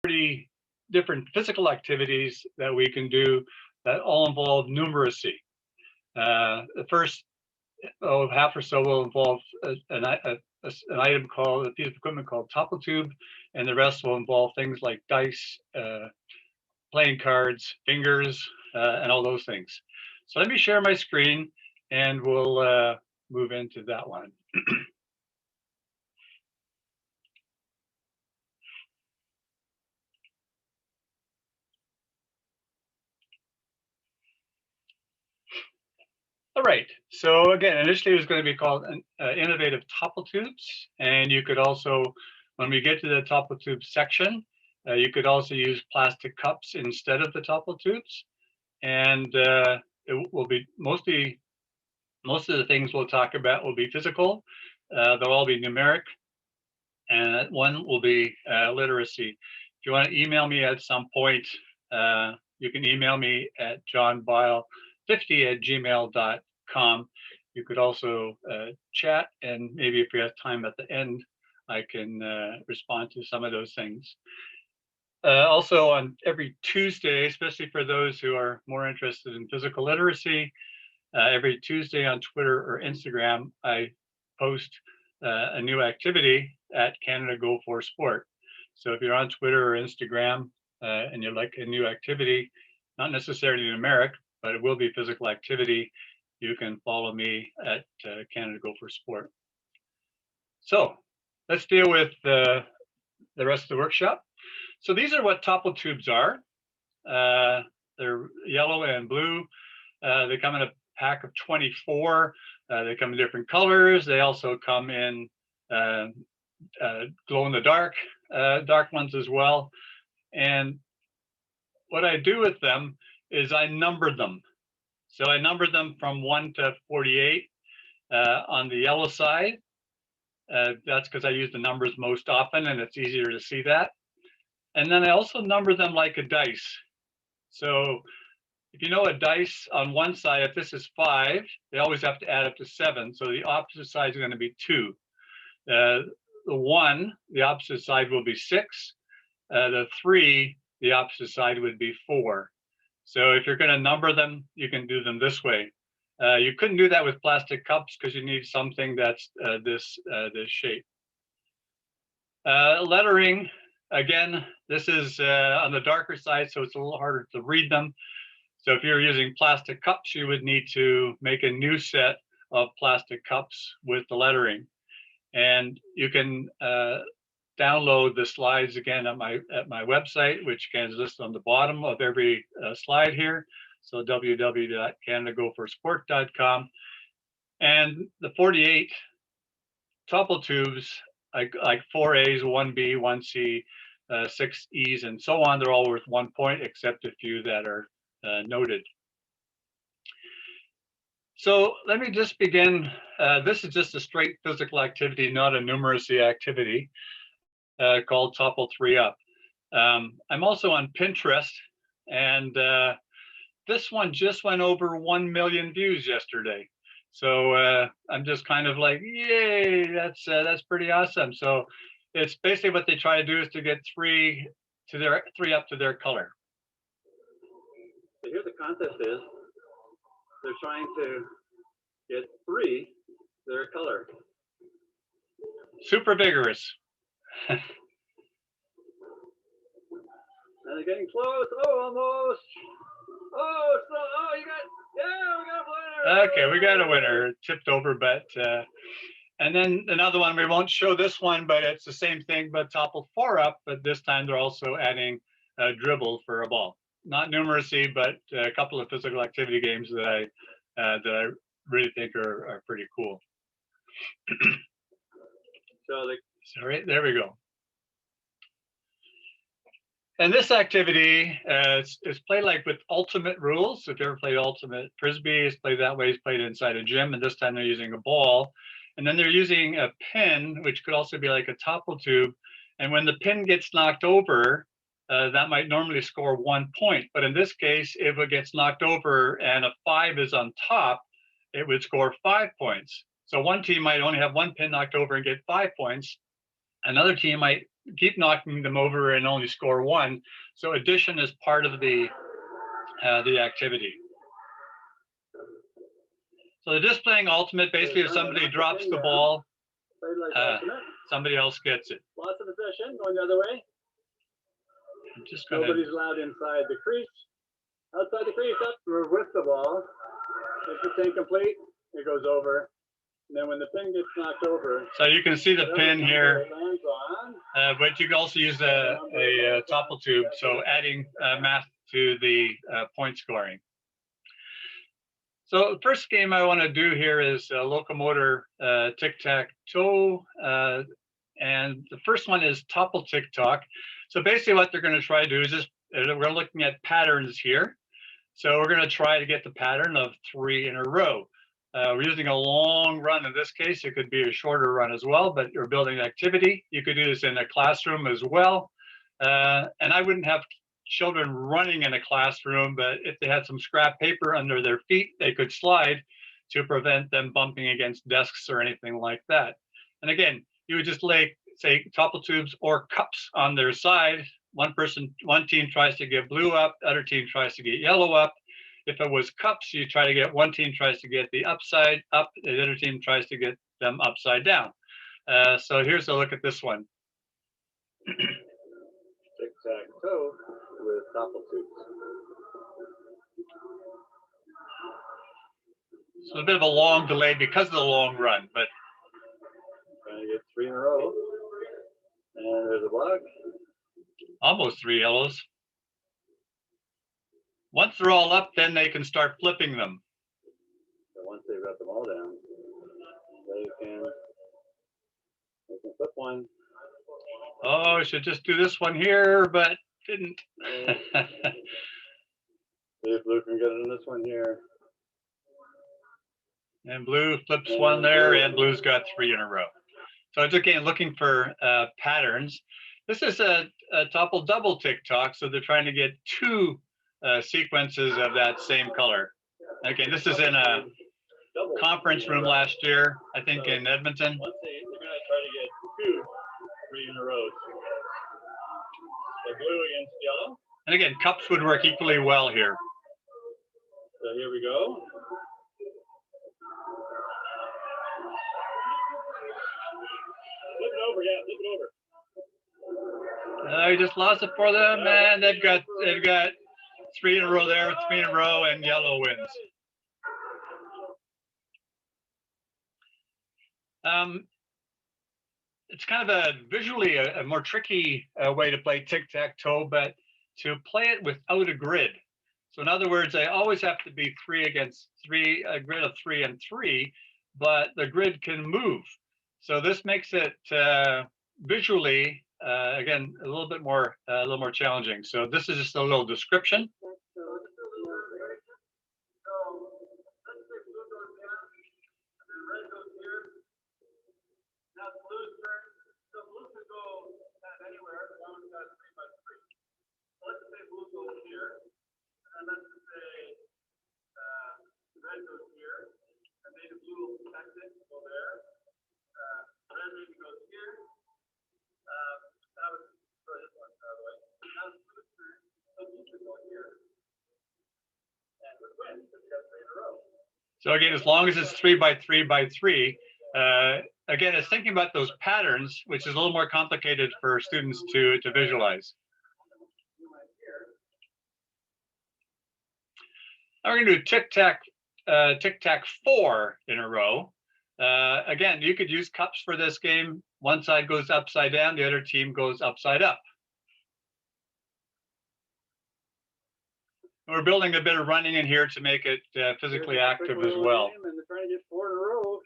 30 different physical activities that we can do that all involve numeracy. The first half or so will involve an item called a piece of equipment called Toppletube, and the rest will involve things like dice, playing cards, fingers, and all those things. So let me share my screen, and we'll move into that one. All right, so again, initially it was going to be called Innovative Toppletubes, and you could also, when we get to the Toppletube section, you could also use plastic cups instead of the Toppletubes, and it will be most of the things we'll talk about will be physical, they'll all be numeric, and one will be literacy. If you want to email me at some point, you can email me at johnbile50@gmail.com. You could also chat, and maybe if we have time at the end, I can respond to some of those things. Also on every Tuesday, especially for those who are more interested in physical literacy, every Tuesday on Twitter or Instagram, I post a new activity at Canada Go for Sport. So if you're on Twitter or Instagram and you like a new activity, not necessarily numeric, but it will be physical activity, you can follow me at Canada Go for Sport. So let's deal with the rest of the workshop. So these are what Toppletubes are. They're yellow and blue. They come in a pack of 24. They come in different colors. They also come in glow in the dark ones as well. And what I do with them is I number them. So I number them from 1 to 48 on the yellow side. That's because I use the numbers most often and it's easier to see that. And then I also number them like a dice. So if you know a dice on one side, if this is 5, they always have to add up to 7. So the opposite side is going to be 2. The 1, the opposite side will be 6. The 3, the opposite side would be 4. So if you're going to number them, you can do them this way. You couldn't do that with plastic cups because you need something that's this shape. Lettering, again, this is on the darker side, so it's a little harder to read them. So if you're using plastic cups, you would need to make a new set of plastic cups with the lettering. And you can download the slides again at my website, which again is listed on the bottom of every slide here. So www.canadagoforsport.com. And the 48 Toppletubes, like 4 A's, 1 B, 1 C, 6 E's, and so on, they're all worth 1 point, except a few that are noted. So let me just begin. This is just a straight physical activity, not a numeracy activity, called Topple 3 Up. I'm also on Pinterest, and this one just went over 1 million views yesterday. So I'm just kind of like, yay, that's pretty awesome. So it's basically what they try to do is to get 3 up to their color. So here the contest is, they're trying to get 3 to their color. Super vigorous. And they're getting close. Oh, almost. Oh, we got a winner. Okay, we got a winner. It tipped over, but and then another one. We won't show this one, but it's the same thing, but Topple 4 Up. But this time they're also adding a dribble for a ball. Not numeracy, but a couple of physical activity games that I really think are pretty cool. Sorry, there we go. And this activity is played like with ultimate rules. If you ever played Ultimate Frisbee, it's played that way. It's played inside a gym, and this time they're using a ball. And then they're using a pin, which could also be like a Toppletube. And when the pin gets knocked over, that might normally score 1 point. But in this case, if it gets knocked over and a 5 is on top, it would score 5 points. So one team might only have 1 pin knocked over and get 5 points. Another team might keep knocking them over and only score one. So addition is part of the activity. So the displaying ultimate, basically, if somebody drops the ball, somebody else gets it. Lots of possession going the other way. I'm just gonna... Nobody's allowed inside the crease. Outside the crease, up with the ball. If it's incomplete, it goes over. And then when the pin gets knocked over, so you can see the pin here, but you can also use a Toppletube, so adding math to the point scoring. So the first game I want to do here is locomotor tic-tac-toe, and the first one is topple tick-tock. So basically what they're going to try to do is just, we're looking at patterns here. So we're going to try to get the pattern of 3 in a row. We're using a long run in this case. It could be a shorter run as well, but you're building activity. You could do this in a classroom as well. And I wouldn't have children running in a classroom, but if they had some scrap paper under their feet, they could slide to prevent them bumping against desks or anything like that. And again, you would just lay, say, Toppletubes or cups on their side. One team tries to get blue up, the other team tries to get yellow up. If it was cups, you try to get, one team tries to get the upside up, the other team tries to get them upside down. So here's a look at this one. Tic-tac-toe with Toppletubes. So a bit of a long delay because of the long run, but trying to get 3 in a row. And there's a block. Almost 3 yellows. Once they're all up, then they can start flipping them. So once they've got them all down, they can flip one. Oh, I should just do this one here, but didn't. See if blue can get in this one here. And blue flips one there, and blue's got 3 in a row. So it's again looking for patterns. This is a topple double tick-tock, so they're trying to get 2 sequences of that same color. Again, this is in a conference room last year, I think in Edmonton. Once they're going to try to get 2 3 in a row. So blue against yellow. And again, cups would work equally well here. So here we go. Flip it over, yeah, flip it over. You just lost it for them, and they've got 3 in a row there, 3 in a row, and yellow wins. It's kind of a visually a more tricky way to play tic-tac-toe, but to play it without a grid. So in other words, they always have to be 3 against 3, a grid of 3 and 3, but the grid can move. So this makes it visually, again, a little more challenging. So this is just a little description. So again, as long as it's 3 by 3 by 3, again, it's thinking about those patterns, which is a little more complicated for students to visualize. Now we're going to do tic-tac 4 in a row. Again, you could use cups for this game. One side goes upside down, the other team goes upside up. We're building a bit of running in here to make it physically active as well. And they're trying to get 4 in a row.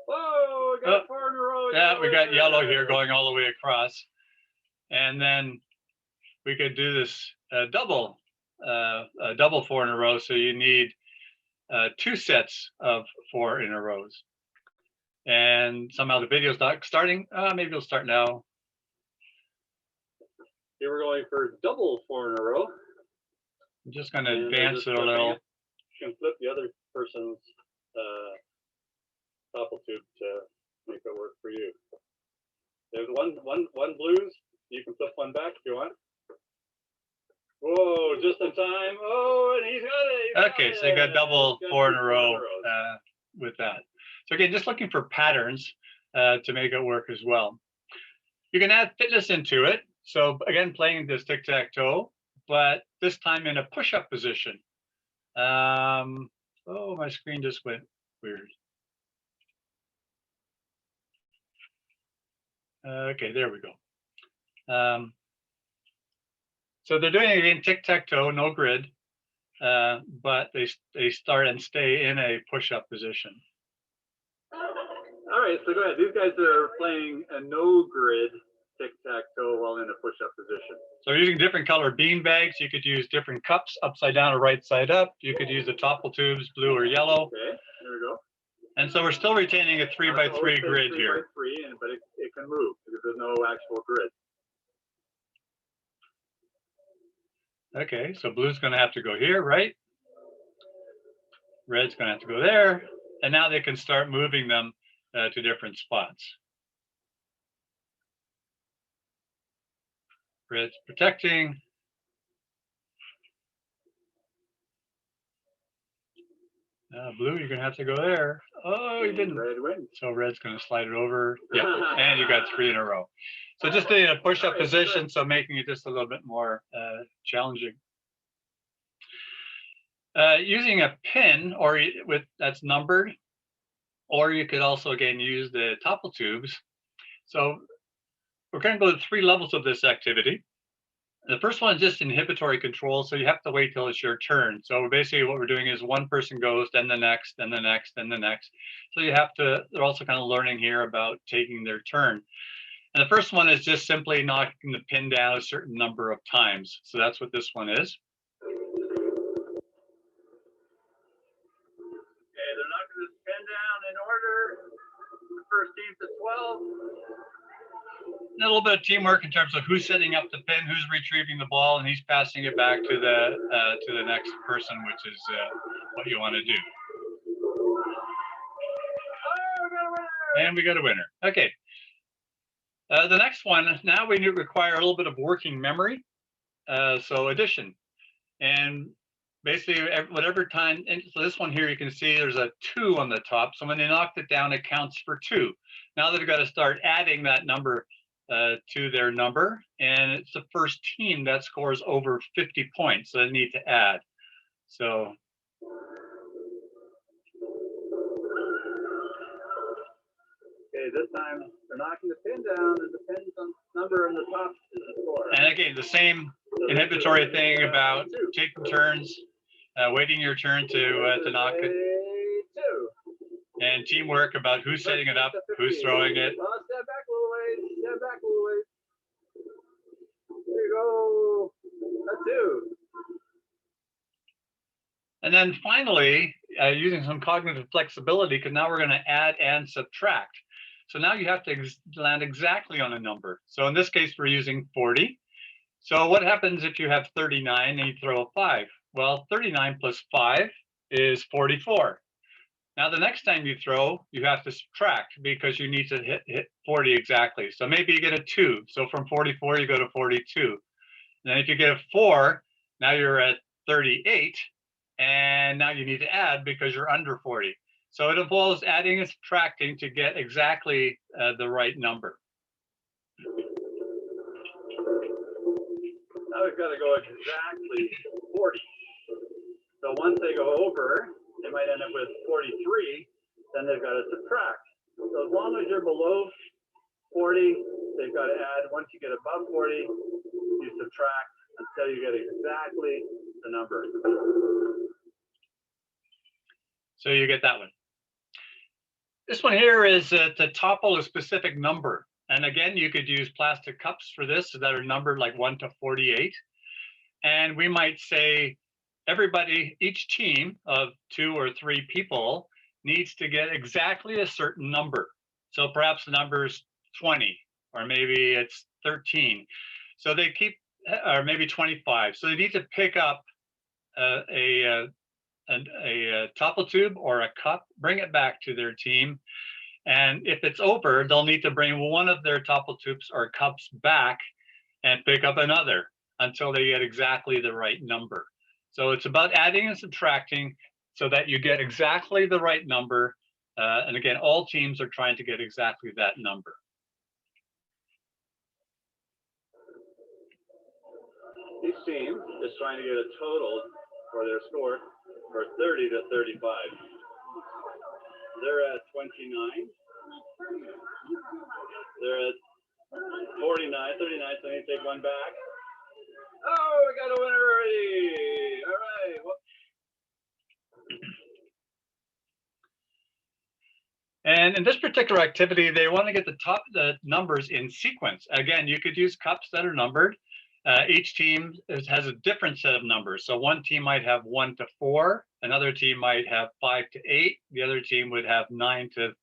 Whoa, we got 4 in a row. Yeah, we got yellow here going all the way across. And then we could do this double 4 in a row. So you need 2 sets of 4 in a rows. And somehow the video's not starting. Maybe it'll start now. Here we're going for double 4 in a row. I'm just going to advance it a little. You can flip the other person's Toppletube to make it work for you. There's one blues. You can flip one back if you want. Whoa, just in time. Oh, and he's got it. Okay, so you got double 4 in a row with that. So again, just looking for patterns to make it work as well. You can add fitness into it. So again, playing this tic-tac-toe, but this time in a push-up position. Oh, my screen just went weird. Okay, there we go. So they're doing it again tic-tac-toe, no grid, but they start and stay in a push-up position. All right, so go ahead. These guys are playing a no grid tic-tac-toe while in a push-up position. So using different color bean bags, you could use different cups, upside down or right side up. You could use the Toppletubes, blue or yellow. Okay, there we go. And so we're still retaining a 3x3 grid here. 3x3, but it can move because there's no actual grid. Okay, so blue's going to have to go here, right? Red's going to have to go there. And now they can start moving them to different spots. Red's protecting. Blue, you're going to have to go there. Oh, you didn't. Red wins. So red's going to slide it over. Yeah, and you got 3 in a row. So just in a push-up position, so making it just a little bit more challenging. Using a pin or that's numbered, or you could also again use the Toppletubes. So we're going to go to 3 levels of this activity. The first one is just inhibitory control, so you have to wait till it's your turn. So basically what we're doing is one person goes, then the next, then the next, then the next. So you have to, they're also kind of learning here about taking their turn. And the first one is just simply knocking the pin down a certain number of times. So that's what this one is. Okay, they're knocking this pin down in order. The first team to 12. A little bit of teamwork in terms of who's setting up the pin, who's retrieving the ball, and he's passing it back to the next person, which is what you want to do. And we got a winner. Okay. The next one, now we require a little bit of working memory. So addition. And basically whatever time, and so this one here, you can see there's a 2 on the top. So when they knocked it down, it counts for 2. Now they've got to start adding that number to their number, and it's the first team that scores over 50 points, so they need to add. So okay, this time they're knocking the pin down, and the pin's number on the top is the score. And again, the same inhibitory thing about taking turns, waiting your turn to knock it. 2. And teamwork about who's setting it up, who's throwing it. Oh, step back a little ways. Step back a little ways. There you go. A 2. And then finally, using some cognitive flexibility, because now we're going to add and subtract. So now you have to land exactly on a number. So in this case, we're using 40. So what happens if you have 39 and you throw a 5? Well, 39 plus 5 is 44. Now, the next time you throw, you have to subtract because you need to hit 40 exactly. So maybe you get a 2. So from 44, you go to 42. And then if you get a 4, now you're at 38. And now you need to add because you're under 40. So it involves adding and subtracting to get exactly the right number. Now we've got to go exactly 40. So once they go over, they might end up with 43, then they've got to subtract. So as long as you're below 40, they've got to add. Once you get above 40, you subtract until you get exactly the number. So you get that one. This one here is to topple a specific number. And again, you could use plastic cups for this that are numbered like 1 to 48. And we might say, everybody, each team of 2 or 3 people needs to get exactly a certain number. So perhaps the number is 20, or maybe it's 13. So they keep, or maybe 25. So they need to pick up a a Toppletube or a cup, bring it back to their team. And if it's over, they'll need to bring one of their Toppletubes or cups back and pick up another until they get exactly the right number. So it's about adding and subtracting so that you get exactly the right number. And again, all teams are trying to get exactly that number. Each team is trying to get a total for their score for 30 to 35. They're at 29. They're at 49, 39, so I need to take one back. Oh, we got a winner already. All right. Well, and in this particular activity, they want to get the numbers in sequence. Again, you could use cups that are numbered. Each team has a different set of numbers. So one team might have 1 to 4, another team might have 5 to 8, the other team would have 9 to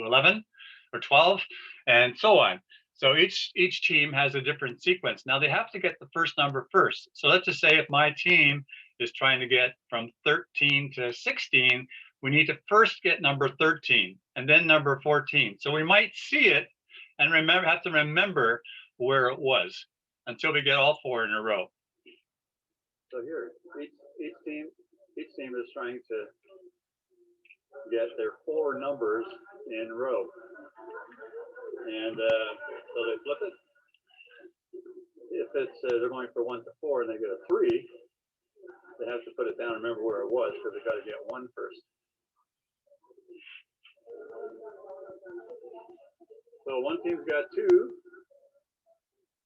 11 or 12, and so on. So each team has a different sequence. Now they have to get the first number first. So let's just say if my team is trying to get from 13 to 16, we need to first get number 13 and then number 14. So we might see it and have to remember where it was until we get all 4 in a row. So here, each team is trying to get their 4 numbers in a row. And so they flip it. If it's they're going for 1 to 4 and they get a 3, they have to put it down and remember where it was because they got to get 1 first. So one team's got 2.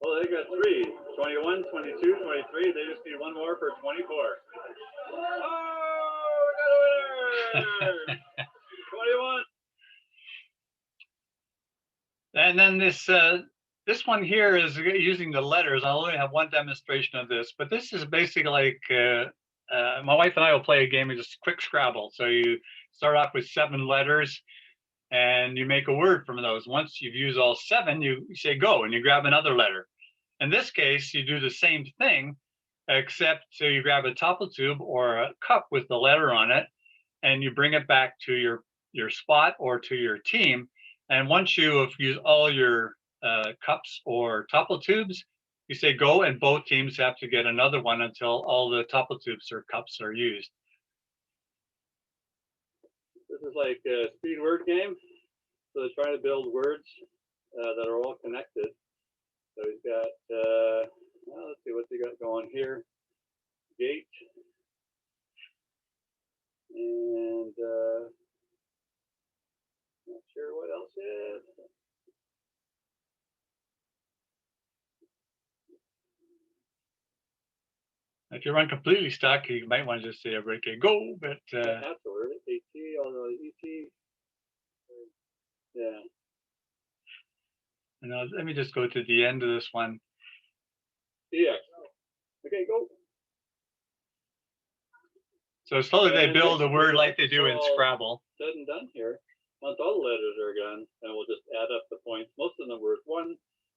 Well, they got 3. 21, 22, 23. They just need 1 more for 24. Oh, we got a winner! 21. And then this one here is using the letters. I'll only have one demonstration of this, but this is basically like my wife and I will play a game of just quick Scrabble. So you start off with 7 letters and you make a word from those. Once you've used all 7, you say go and you grab another letter. In this case, you do the same thing, except you grab a Toppletube or a cup with the letter on it and you bring it back to your spot or to your team. And once you have used all your cups or Toppletubes, you say go, and both teams have to get another one until all the Toppletubes or cups are used. This is like a speed word game. So they're trying to build words that are all connected. So he's got, well, let's see what they got going here. Gate. And not sure what else is. If you run completely stuck, you might want to just say okay, go, but that's the word. AT, although ET. Yeah. Let me just go to the end of this one. Yeah. Okay, go. So slowly they build a word like they do in Scrabble. Said and done here. Once all the letters are gone, then we'll just add up the points. Most of them are worth 1,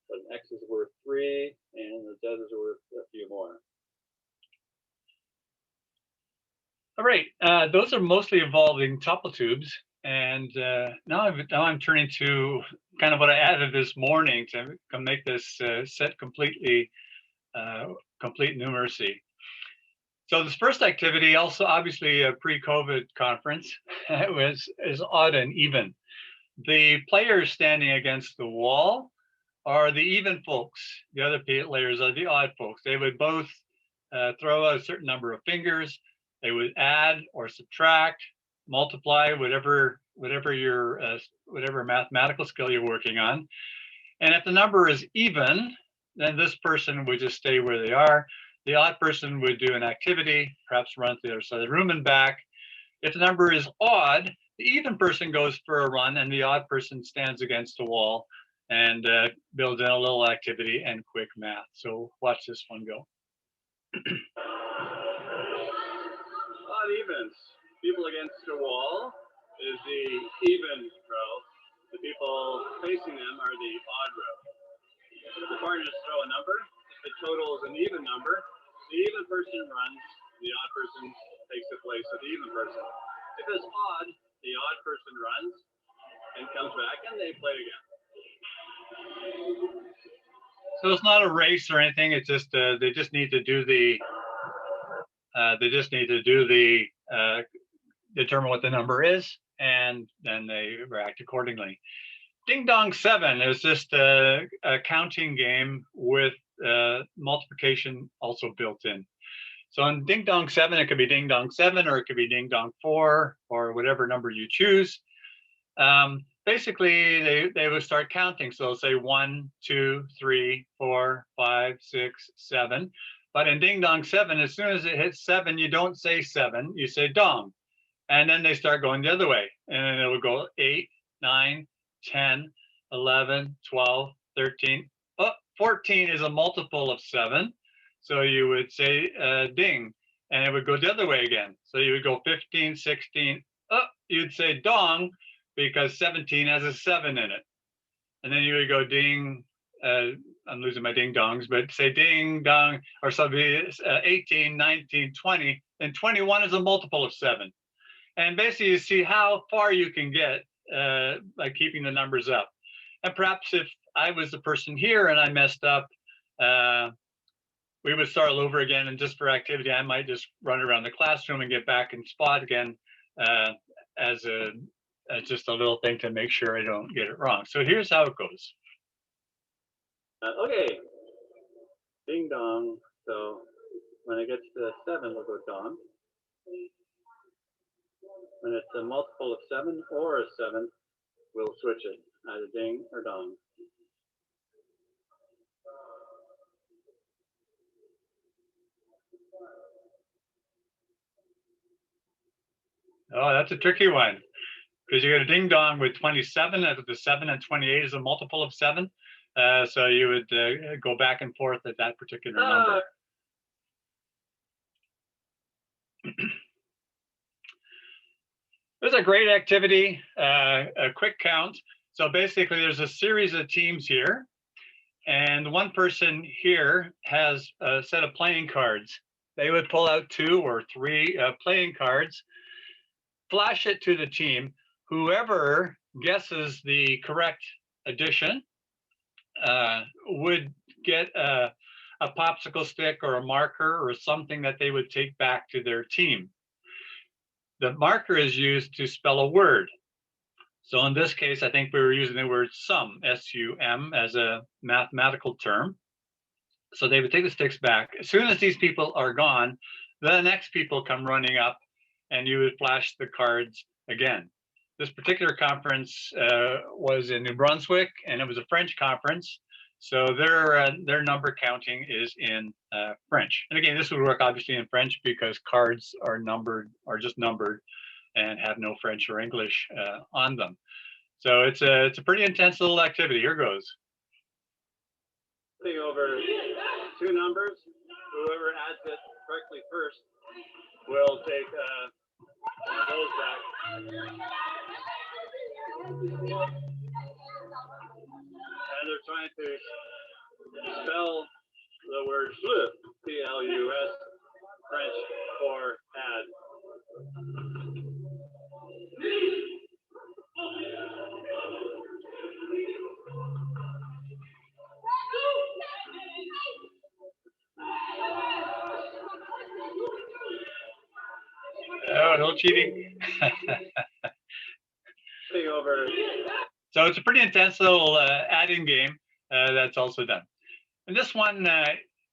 but an X is worth 3, and the Z is worth a few more. All right, those are mostly involving Toppletubes. And now I'm turning to kind of what I added this morning to make this set completely complete numeracy. So this first activity, also obviously a pre-COVID conference, is odd and even. The players standing against the wall are the even folks. The other players are the odd folks. They would both throw out a certain number of fingers. They would add or subtract, multiply, whatever mathematical skill you're working on. And if the number is even, then this person would just stay where they are. The odd person would do an activity, perhaps run to the other side of the room and back. If the number is odd, the even person goes for a run and the odd person stands against the wall and builds in a little activity and quick math. So watch this one go. Odd evens. People against the wall is the even row. The people facing them are the odd row. The partners throw a number. If the total is an even number, the even person runs, the odd person takes the place of the even person. If it's odd, the odd person runs and comes back, and they play again. So it's not a race or anything. It's just they just need to do the determine what the number is, and then they react accordingly. Ding Dong 7 is just a counting game with multiplication also built in. So in Ding Dong 7, it could be Ding Dong 7, or it could be Ding Dong 4, or whatever number you choose. Basically, they would start counting. So they'll say 1, 2, 3, 4, 5, 6, 7. But in Ding Dong 7, as soon as it hits 7, you don't say 7, you say dong. And then they start going the other way. And it will go 8, 9, 10, 11, 12, 13. Oh, 14 is a multiple of 7. So you would say ding, and it would go the other way again. So you would go 15, 16. Oh, you'd say dong, because 17 has a 7 in it. And then you would go ding, I'm losing my ding dongs, but say ding dong, or something, 18, 19, 20, and 21 is a multiple of 7. And basically you see how far you can get by keeping the numbers up. And perhaps if I was the person here and I messed up, we would start all over again, and just for activity, I might just run around the classroom and get back in spot again as just a little thing to make sure I don't get it wrong. So here's how it goes. Okay, ding dong. So when it gets to 7, we'll go dong. When it's a multiple of 7 or a 7, we'll switch it, either ding or dong. Oh, that's a tricky one, because you got a ding dong with 27, and the 7 and 28 is a multiple of 7. So you would go back and forth at that particular number. There's a great activity, a quick count. So basically there's a series of teams here, and one person here has a set of playing cards. They would pull out 2 or 3 playing cards, flash it to the team. Whoever guesses the correct addition would get a popsicle stick or a marker or something that they would take back to their team. The marker is used to spell a word. So in this case, I think we were using the word sum, S-U-M, as a mathematical term. So they would take the sticks back. As soon as these people are gone, the next people come running up, and you would flash the cards again. This particular conference was in New Brunswick, and it was a French conference. So their number counting is in French. And again, this would work obviously in French because cards are just numbered, and have no French or English on them. So it's a pretty intense little activity. Here goes. Over 2 numbers. Whoever adds it correctly first will take those back. And they're trying to spell the word plus, P-L-U-S, French for add. Oh, no cheating. Over. So it's a pretty intense little add-in game that's also done. And this one,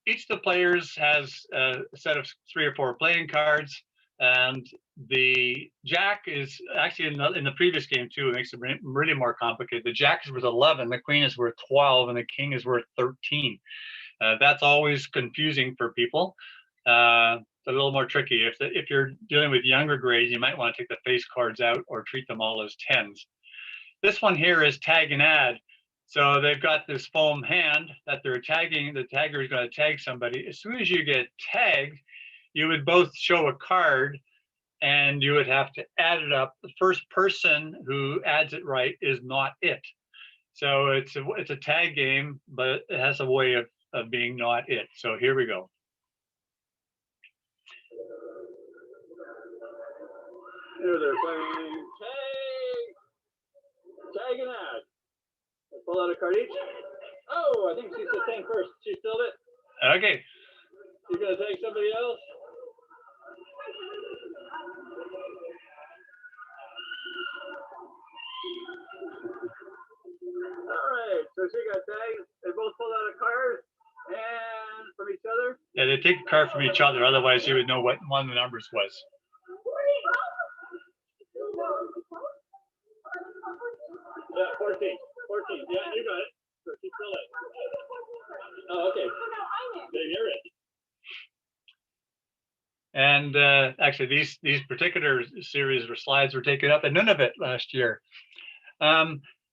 each of the players has a set of 3 or 4 playing cards, and the jack is actually in the previous game too. It makes it really more complicated. The jack is worth 11, the queen is worth 12, and the king is worth 13. That's always confusing for people. It's a little more tricky. If you're dealing with younger grades, you might want to take the face cards out or treat them all as 10s. This one here is tag and add. So they've got this foam hand that they're tagging. The tagger is going to tag somebody. As soon as you get tagged, you would both show a card, and you would have to add it up. The first person who adds it right is not it. So it's a tag game, but it has a way of being not it. So here we go. Here they're playing tag. Tag and add. Let's pull out a card each. Oh, I think she's the same first. She filled it. Okay. You gonna take somebody else? All right. So she got tagged. They both pulled out a card and from each other. Yeah, they take a card from each other. Otherwise, you would know what one of the numbers was. Yeah, 14. 14. Yeah, you got it. So she filled it. Oh, okay. They hear it. And actually, these particular series or slides were taken up at Nunavut last year.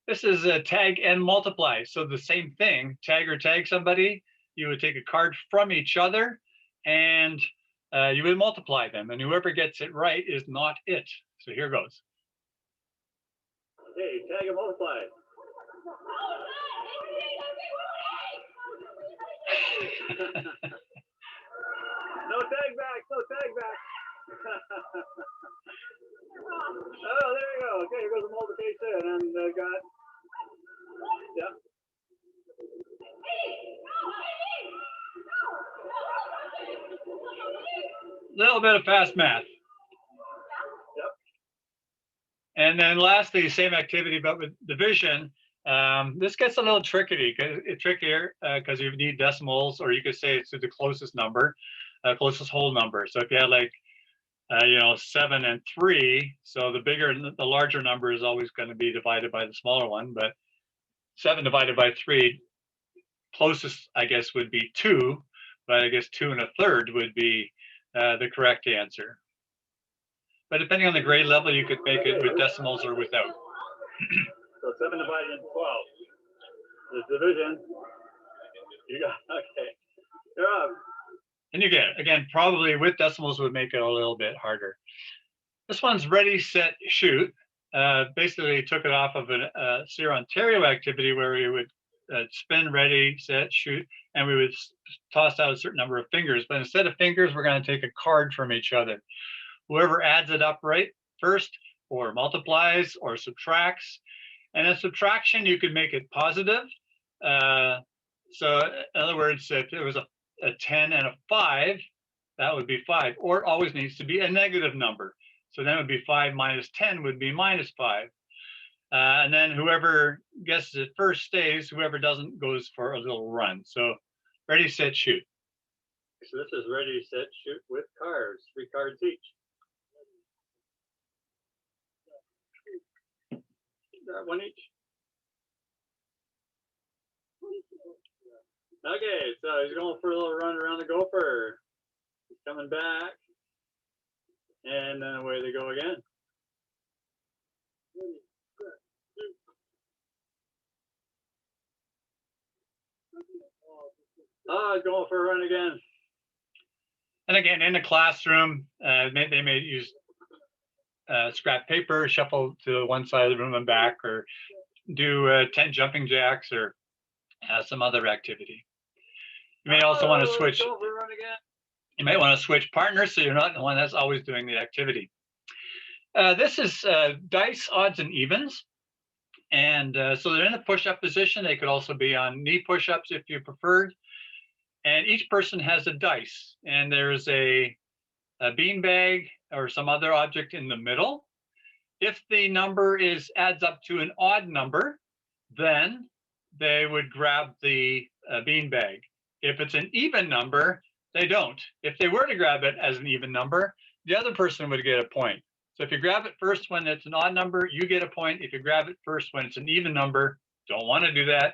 This is a tag and multiply. So the same thing, tag or tag somebody, you would take a card from each other and you would multiply them. And whoever gets it right is not it. So here goes. Okay, tag and multiply. No tag back, no tag back. Oh, there you go. Okay, here goes the multiplication, and got, yeah. Little bit of fast math. Yep. And then lastly, same activity, but with division. This gets a little trickier because you need decimals, or you could say it's to the closest number, closest whole number. So if you had like, 7 and 3, so the larger number is always going to be divided by the smaller one, but 7 divided by 3, closest, I guess, would be 2, but I guess 2 1/3 would be the correct answer. But depending on the grade level, you could make it with decimals or without. So 7 divided into 12. The division. You got, okay. You're up. And you get, again, probably with decimals would make it a little bit harder. This one's ready, set, shoot. Basically took it off of a Sierra Ontario activity where we would spin, ready, set, shoot, and we would toss out a certain number of fingers. But instead of fingers, we're going to take a card from each other. Whoever adds it up right first, or multiplies, or subtracts. And in subtraction, you could make it positive. So in other words, if it was a 10 and a 5, that would be 5, or it always needs to be a negative number. So then it would be 5 minus 10 would be minus 5. And then whoever guesses it first stays, whoever doesn't goes for a little run. So ready, set, shoot. So this is ready, set, shoot with cards, 3 cards each. One each. Okay, so he's going for a little run around the gopher. He's coming back. And then away they go again. Oh, he's going for a run again. And again, in the classroom, they may use scrap paper, shuffle to one side of the room and back, or do 10 jumping jacks, or some other activity. You may also want to switch. You may want to switch partners, so you're not the one that's always doing the activity. This is dice, odds, and evens. And so they're in the push-up position. They could also be on knee push-ups if you preferred. And each person has a dice. And there's a beanbag or some other object in the middle. If the number adds up to an odd number, then they would grab the beanbag. If it's an even number, they don't. If they were to grab it as an even number, the other person would get a point. So if you grab it first when it's an odd number, you get a point. If you grab it first when it's an even number, don't want to do that,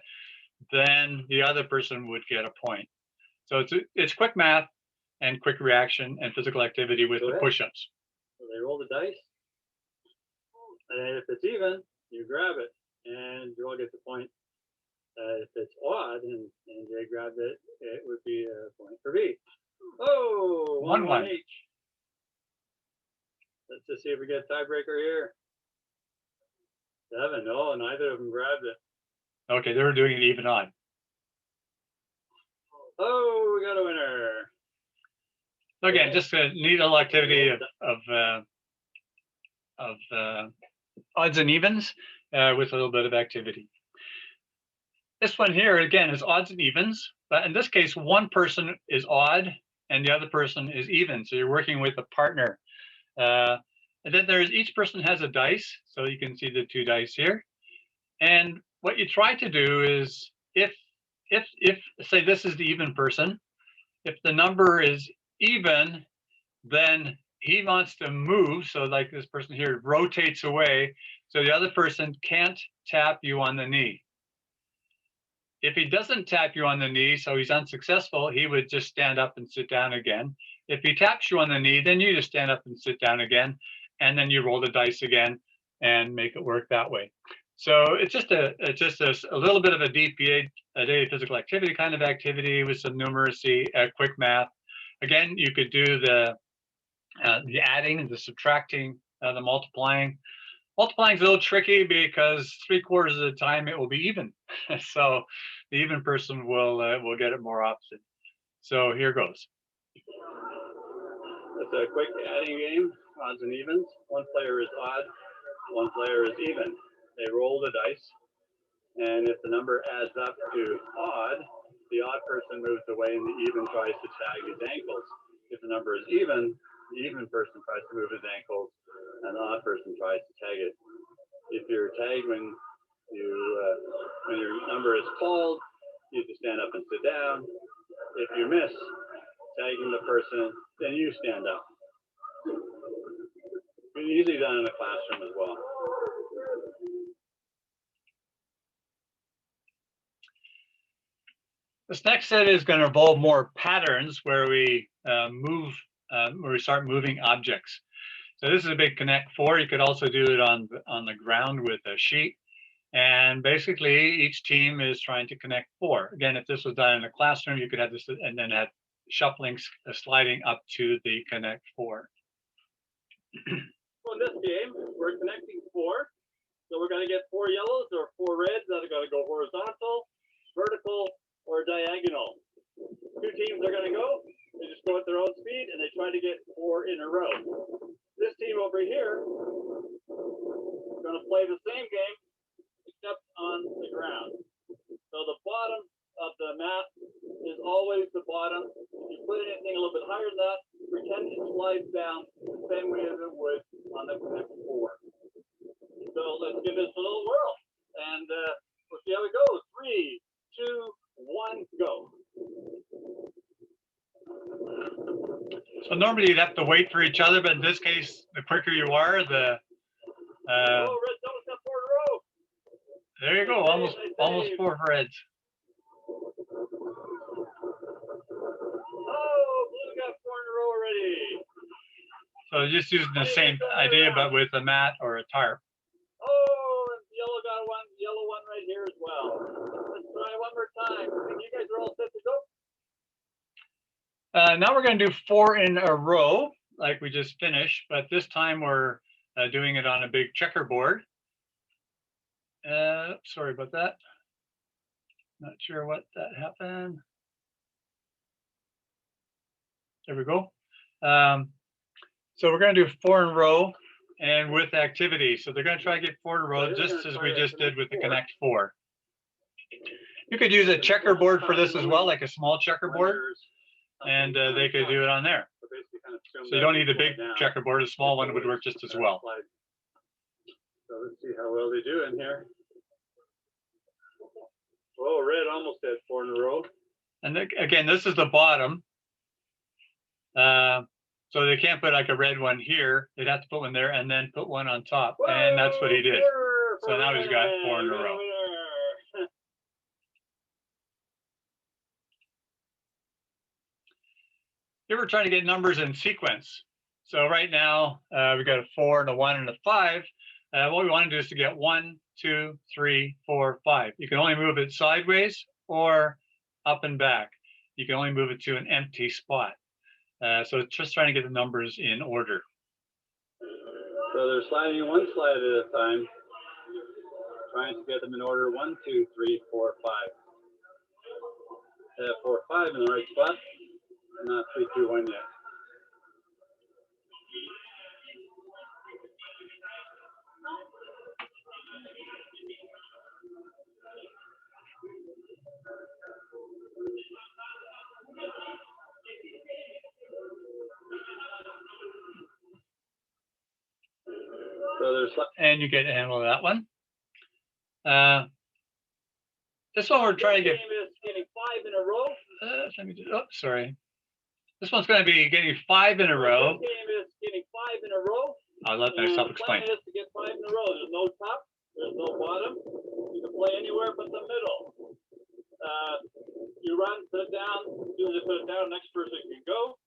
then the other person would get a point. So it's quick math and quick reaction and physical activity with the push-ups. So they roll the dice, and if it's even, you grab it, and you all get the point. If it's odd and they grabbed it, it would be a point for B. Oh, one each. Let's just see if we get a tiebreaker here. 7. Oh, neither of them grabbed it. Okay, they were doing it even odd. Oh, we got a winner. Again, just a neat little activity of odds and evens with a little bit of activity. This one here, again, is odds and evens, but in this case, one person is odd and the other person is even. So you're working with a partner. And then each person has a dice. So you can see the 2 dice here. And what you try to do is if say this is the even person, if the number is even, then he wants to move. So like this person here rotates away. So the other person can't tap you on the knee. If he doesn't tap you on the knee, so he's unsuccessful, he would just stand up and sit down again. If he taps you on the knee, then you just stand up and sit down again, and then you roll the dice again and make it work that way. So it's just a little bit of a DPA, a daily physical activity kind of activity with some numeracy, quick math. Again, you could do the adding, the subtracting, the multiplying. Multiplying is a little tricky because 3/4 of the time it will be even. So the even person will get it more often. So here goes. It's a quick adding game, odds and evens. One player is odd, one player is even. They roll the dice, and if the number adds up to odd, the odd person moves away and the even tries to tag his ankles. If the number is even, the even person tries to move his ankles, and the odd person tries to tag it. If you're tagged when your number is called, you just stand up and sit down. If you miss tagging the person, then you stand up. It's usually done in the classroom as well. This next set is going to involve more patterns where we start moving objects. So this is a big connect 4. You could also do it on the ground with a sheet. And basically, each team is trying to connect 4. Again, if this was done in a classroom, you could have this and then have shuffling, sliding up to the connect 4. So in this game, we're connecting 4. So we're going to get 4 yellows or 4 reds that are going to go horizontal, vertical, or diagonal. 2 teams are going to go. They just go at their own speed and they try to get 4 in a row. This team over here is going to play the same game except on the ground. So the bottom of the map is always the bottom. If you put anything a little bit higher than that, pretend it slides down the same way as it would on the connect 4. So let's give this a little whirl and we'll see how it goes. 3, 2, 1, go. So normally you'd have to wait for each other, but in this case, the quicker you are, the oh, Red Donuts got 4 in a row. There you go, almost 4 reds. Oh, Blue got 4 in a row already. So just using the same idea, but with a mat or a tarp. Oh, and yellow got yellow one right here as well. Let's try one more time. I think you guys are all set to go. Now we're going to do 4 in a row, like we just finished, but this time we're doing it on a big checkerboard. Sorry about that. Not sure what that happened. There we go. So we're going to do 4 in a row and with activity. So they're going to try to get 4 in a row, just as we just did with the Connect 4. You could use a checkerboard for this as well, like a small checkerboard, and they could do it on there. So you don't need a big checkerboard. A small one would work just as well. So let's see how well they do in here. Oh, red almost had 4 in a row. And again, this is the bottom. So they can't put like a red one here. They'd have to put one there and then put one on top. Whoa, and that's what he did. So now he's got 4 in a row. Here we're trying to get numbers in sequence. So right now we've got a 4 and a 1 and a 5. What we want to do is to get 1, 2, 3, 4, 5. You can only move it sideways or up and back. You can only move it to an empty spot. So it's just trying to get the numbers in order. So they're sliding one slide at a time, trying to get them in order. 1, 2, 3, 4, 5. They have 4, 5 in the right spot. Not 3, 2, 1 yet. and you get to handle that one. This one we're trying to get. Game is getting 5 in a row. Let me do. Oh, sorry. This one's going to be getting 5 in a row. This game is getting 5 in a row. I'll let myself explain. The plan is to get 5 in a row. There's no top. There's no bottom. You can play anywhere but the middle. You run, put it down. As soon as you put it down, next person can go.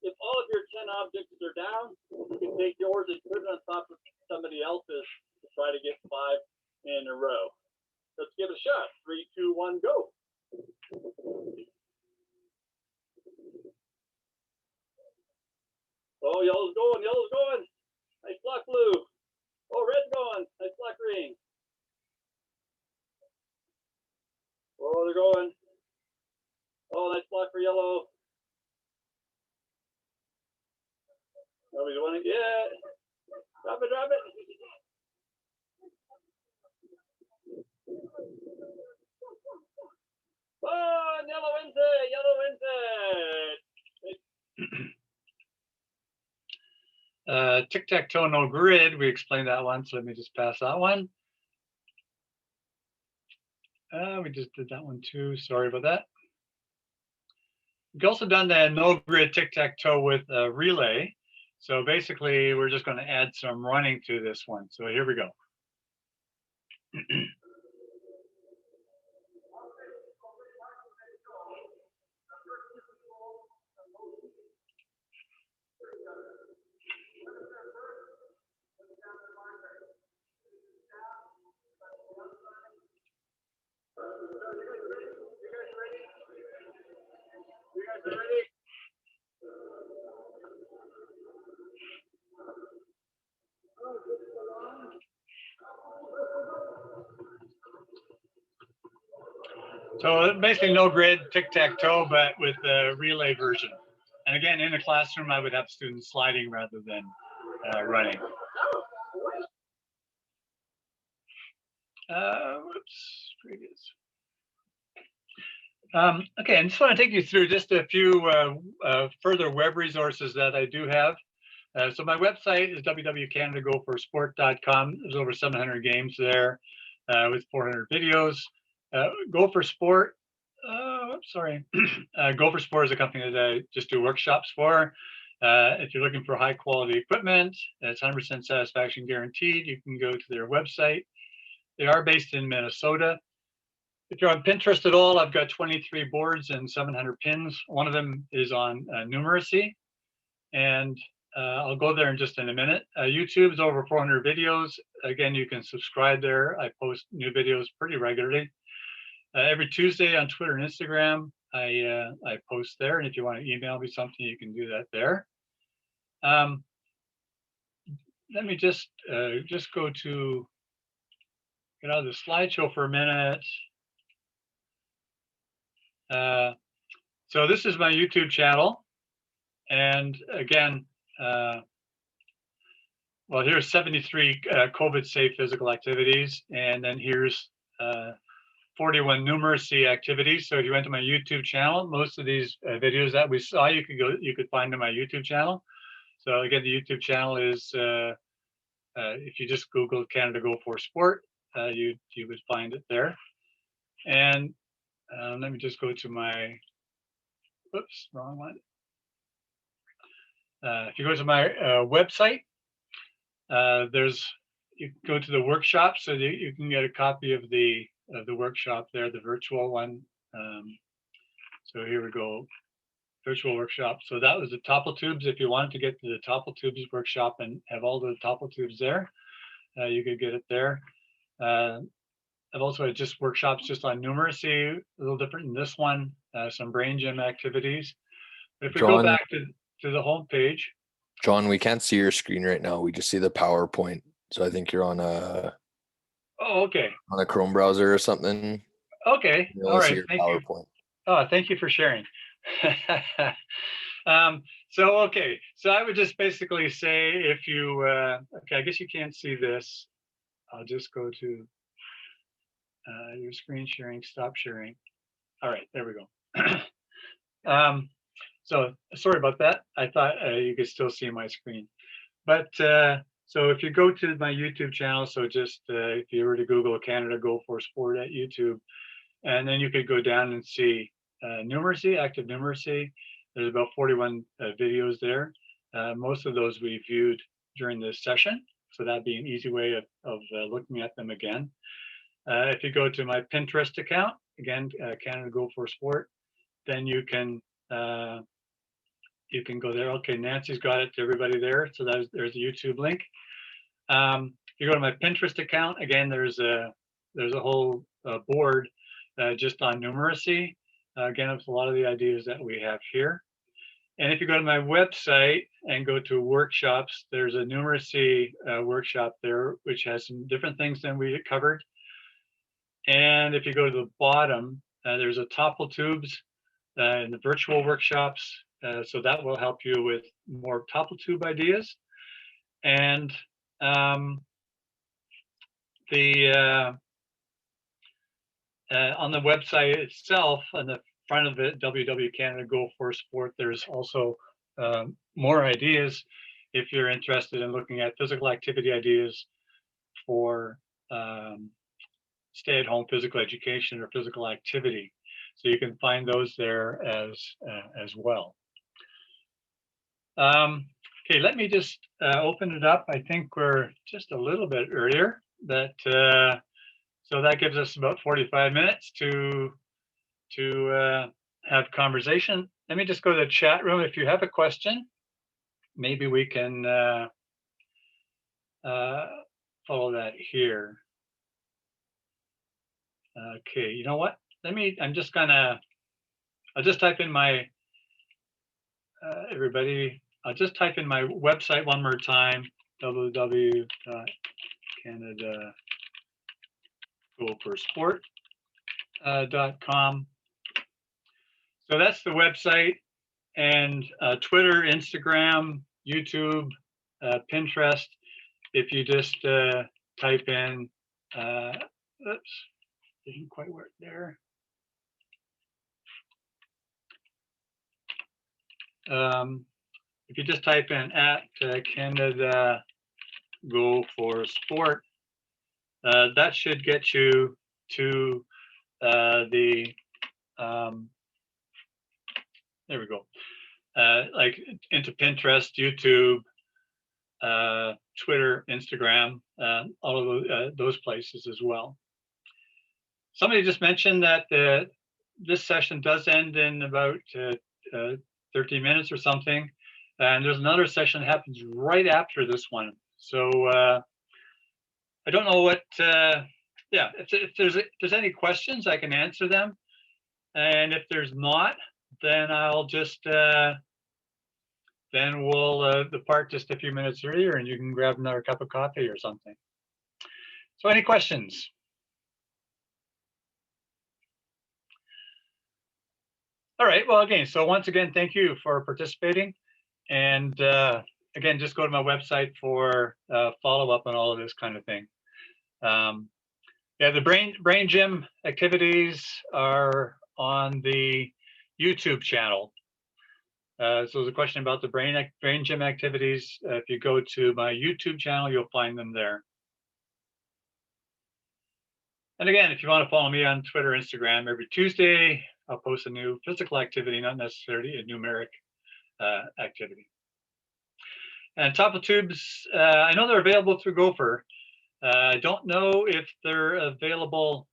If all of your 10 objects are down, you can take yours and put it on top of somebody else's to try to get 5 in a row. Let's give it a shot. 3, 2, 1, go. Oh, yellow's going, yellow's going. Nice block, blue. Oh, red's going. Nice block, green. Oh, they're going. Oh, nice block for yellow. Nobody's winning yet. Drop it, drop it. Oh, and yellow wins it. Yellow wins it. Tic-tac-toe, no grid. We explained that one, so let me just pass that one. We just did that one too. Sorry about that. We've also done the no grid tic-tac-toe with a relay. So basically, we're just going to add some running to this one. So here we go. You guys are ready? So basically no grid, tic-tac-toe, but with the relay version. And again, in a classroom, I would have students sliding rather than running. Whoops, previous. Okay, I just want to take you through just a few further web resources that I do have. So my website is www.canadagophersport.com. There's over 700 games there with 400 videos. Go for Sport. Sorry. Go for Sport is a company that I just do workshops for. If you're looking for high quality equipment, it's 100% satisfaction guaranteed. You can go to their website. They are based in Minnesota. If you're on Pinterest at all, I've got 23 boards and 700 pins. One of them is on numeracy, and I'll go there in just in a minute. YouTube is over 400 videos. Again, you can subscribe there. I post new videos pretty regularly. Every Tuesday on Twitter and Instagram, I post there. And if you want to email me something, you can do that there. Let me just go to get out of the slideshow for a minute. So this is my YouTube channel, and again, well, here's 73 COVID-safe physical activities, and then here's 41 numeracy activities. So if you went to my YouTube channel, most of these videos that we saw, you could find on my YouTube channel. So again, the YouTube channel is if you just Google Canada Go for Sport, you would find it there. And let me just go to my, whoops, wrong one. If you go to my website, you go to the workshop, so you can get a copy of the workshop there, the virtual one. So here we go, virtual workshop. So that was the Toppletubes. If you wanted to get to the Toppletubes workshop and have all the Toppletubes there, you could get it there. I've also had just workshops just on numeracy, a little different than this one, some brain gym activities. But if we go back to the home page. John, we can't see your screen right now. We just see the PowerPoint. So I think you're on a okay. On a Chrome browser or something. Okay. All right. Thank you. Oh, thank you for sharing. Okay. So I would just basically say if you okay, I guess you can't see this. I'll just go to your screen sharing, stop sharing. All right, there we go. So sorry about that. I thought you could still see my screen, but So if you go to my YouTube channel, so just if you were to Google Canada Go for Sport at YouTube, and then you could go down and see numeracy, active numeracy. There's about 41 videos there. Most of those we viewed during this session, so that'd be an easy way of looking at them again. If you go to my Pinterest account, again, Canada Go for Sport, then you can go there. Okay, Nancy's got it to everybody there. So there's the YouTube link. If you go to my Pinterest account, again, there's a whole board just on numeracy. Again, it's a lot of the ideas that we have here. And if you go to my website and go to workshops, there's a numeracy workshop there, which has some different things than we covered. And if you go to the bottom, there's a Toppletubes in the virtual workshops. So that will help you with more Toppletube ideas. And on the website itself, on the front of it, WW Canada Go for Sport, there's also more ideas if you're interested in looking at physical activity ideas for stay-at-home physical education or physical activity. So you can find those there as well. Okay, let me just open it up. I think we're just a little bit earlier. So that gives us about 45 minutes to have conversation. Let me just go to the chat room. If you have a question, maybe we can follow that here. Okay, you know what? I'll just type in my, everybody, I'll just type in my website one more time, www.canadagoforsport.com. So that's the website, and Twitter, Instagram, YouTube, Pinterest. If you just type in, oops, didn't quite work there. If you just type in at Canada Go for Sport, that should get you to there we go, like into Pinterest, YouTube, Twitter, Instagram, all of those places as well. Somebody just mentioned that this session does end in about 13 minutes or something, and there's another session that happens right after this one. So I don't know what, yeah, if there's any questions, I can answer them, and if there's not, then I'll just then we'll depart just a few minutes earlier, and you can grab another cup of coffee or something. So any questions? All right, well, again, so once again, thank you for participating. And again, just go to my website for follow-up on all of this kind of thing. Yeah, the brain gym activities are on the YouTube channel. So there's a question about the brain gym activities. If you go to my YouTube channel, you'll find them there. And again, if you want to follow me on Twitter, Instagram, every Tuesday, I'll post a new physical activity, not necessarily a numeric activity. And Toppletubes, I know they're available through Gopher. I don't know if they're available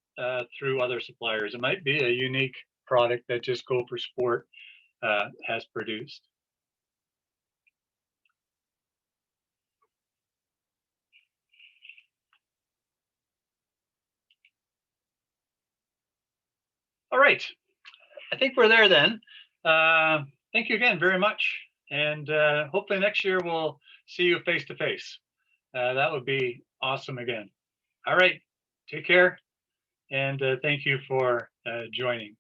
through other suppliers. It might be a unique product that just Gopher Sport has produced. All right, I think we're there then. Thank you again very much. And hopefully next year we'll see you face to face. That would be awesome again. All right, take care. And thank you for joining.